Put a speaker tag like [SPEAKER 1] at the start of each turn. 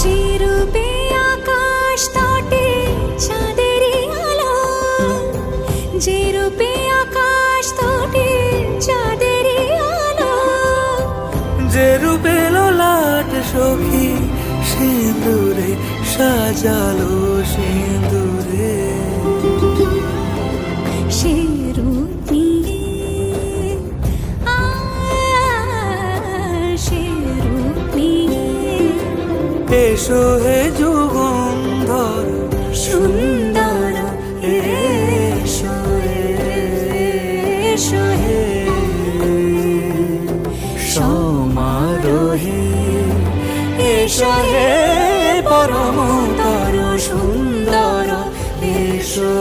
[SPEAKER 1] যে রূপে আকাশ তটে চাঁদেরই আলো, যে রূপে আকাশ তটে চাঁদেরই আলো,
[SPEAKER 2] যে রূপে ললাট সখী সিঁদুরে সাজালো সিঁদুরে।
[SPEAKER 1] সে রূপ নিয়ে সে রূপ নিয়ে
[SPEAKER 2] এসো হে যুগন্ধর
[SPEAKER 1] সুন্দর এসো এসো হে
[SPEAKER 2] সমারোহে এসো হে পরমতর সুন্দর এসো।